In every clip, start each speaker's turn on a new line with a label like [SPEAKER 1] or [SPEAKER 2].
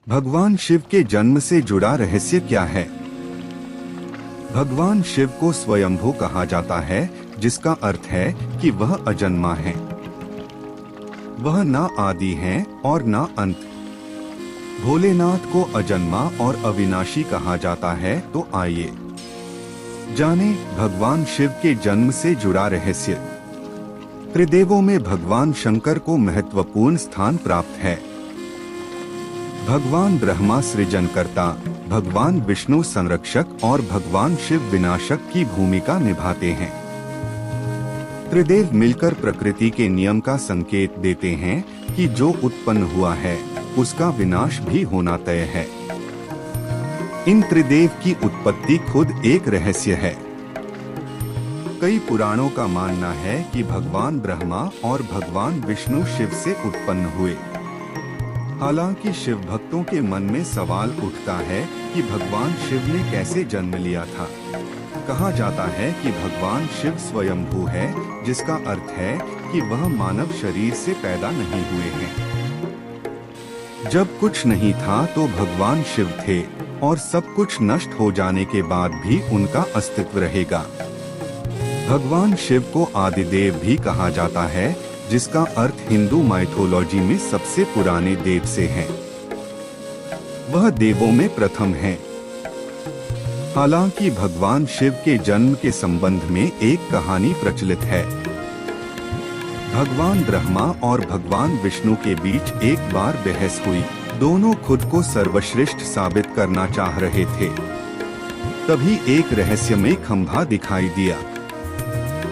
[SPEAKER 1] भगवान शिव के जन्म से जुड़ा रहस्य क्या है? भगवान शिव को स्वयंभू कहा जाता है, जिसका अर्थ है कि वह अजन्मा है। वह ना आदि हैं और ना अंत। भोलेनाथ को अजन्मा और अविनाशी कहा जाता है। तो आइए जाने भगवान शिव के जन्म से जुड़ा रहस्य। त्रिदेवों में भगवान शंकर को महत्वपूर्ण स्थान प्राप्त है। भगवान ब्रह्मा सृजनकर्ता, भगवान विष्णु संरक्षक और भगवान शिव विनाशक की भूमिका निभाते हैं। त्रिदेव मिलकर प्रकृति के नियम का संकेत देते हैं कि जो उत्पन्न हुआ है उसका विनाश भी होना तय है। इन त्रिदेव की उत्पत्ति खुद एक रहस्य है। कई पुराणों का मानना है कि भगवान ब्रह्मा और भगवान विष्णु शिव से उत्पन्न हुए। हालांकि शिव भक्तों के मन में सवाल उठता है कि भगवान शिव ने कैसे जन्म लिया था। कहा जाता है कि भगवान शिव स्वयंभू है, जिसका अर्थ है कि वह मानव शरीर से पैदा नहीं हुए हैं। जब कुछ नहीं था तो भगवान शिव थे और सब कुछ नष्ट हो जाने के बाद भी उनका अस्तित्व रहेगा। भगवान शिव को आदिदेव भी कहा जाता है, जिसका अर्थ हिंदू माइथोलॉजी में सबसे पुराने देव से है। वह देवों में प्रथम है। हालांकि भगवान शिव के जन्म के संबंध में एक कहानी प्रचलित है। भगवान ब्रह्मा और भगवान विष्णु के बीच एक बार बहस हुई। दोनों खुद को सर्वश्रेष्ठ साबित करना चाह रहे थे। तभी एक रहस्यमय खंभा दिखाई दिया।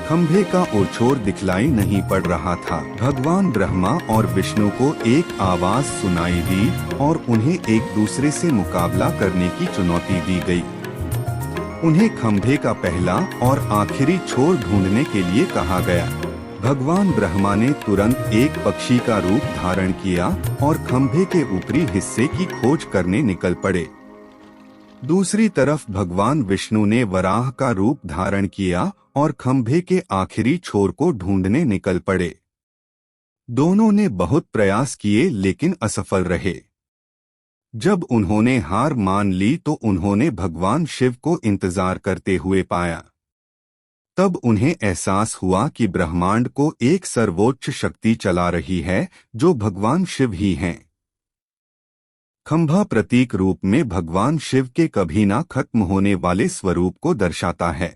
[SPEAKER 1] खंभे का ओरछोर दिखलाई नहीं पड़ रहा था। भगवान ब्रह्मा और विष्णु को एक आवाज सुनाई दी और उन्हें एक दूसरे से मुकाबला करने की चुनौती दी गई। उन्हें खंभे का पहला और आखिरी छोर ढूंढने के लिए कहा गया। भगवान ब्रह्मा ने तुरंत एक पक्षी का रूप धारण किया और खंभे के ऊपरी हिस्से की खोज करने निकल पड़े। दूसरी तरफ भगवान विष्णु ने वराह का रूप धारण किया और खंभे के आखिरी छोर को ढूंढने निकल पड़े। दोनों ने बहुत प्रयास किए लेकिन असफल रहे। जब उन्होंने हार मान ली तो उन्होंने भगवान शिव को इंतजार करते हुए पाया। तब उन्हें एहसास हुआ कि ब्रह्मांड को एक सर्वोच्च शक्ति चला रही है, जो भगवान शिव ही हैं। खंभा प्रतीक रूप में भगवान शिव के कभी ना खत्म होने वाले स्वरूप को दर्शाता है।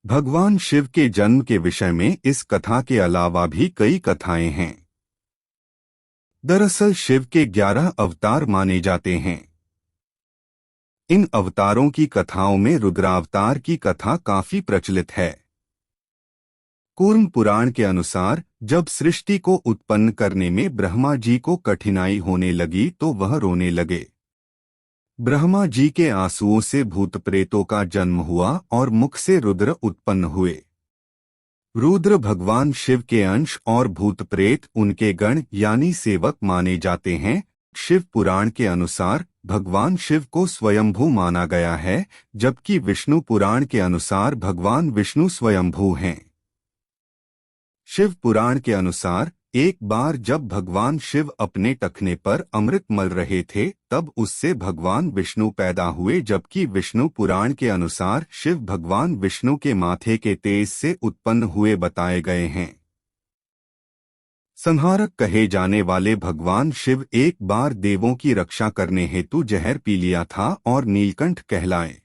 [SPEAKER 1] भगवान शिव के जन्म के विषय में इस कथा के अलावा भी कई कथाएं हैं। दरअसल शिव के 11 अवतार माने जाते हैं। इन अवतारों की कथाओं में रुद्रावतार की कथा काफी प्रचलित है। कूर्म पुराण के अनुसार जब सृष्टि को उत्पन्न करने में ब्रह्मा जी को कठिनाई होने लगी तो वह रोने लगे। ब्रह्मा जी के आंसुओं से भूत प्रेतों का जन्म हुआ और मुख से रुद्र उत्पन्न हुए। रुद्र भगवान शिव के अंश और भूत प्रेत उनके गण यानी सेवक माने जाते हैं। शिव पुराण के अनुसार भगवान शिव को स्वयंभू माना गया है, जबकि विष्णु पुराण के अनुसार भगवान विष्णु स्वयंभू हैं। शिव पुराण के अनुसार एक बार जब भगवान शिव अपने टखने पर अमृत मल रहे थे तब उससे भगवान विष्णु पैदा हुए, जबकि विष्णु पुराण के अनुसार शिव भगवान विष्णु के माथे के तेज से उत्पन्न हुए बताए गए हैं। संहारक कहे जाने वाले भगवान शिव एक बार देवों की रक्षा करने हेतु जहर पी लिया था और नीलकंठ कहलाए।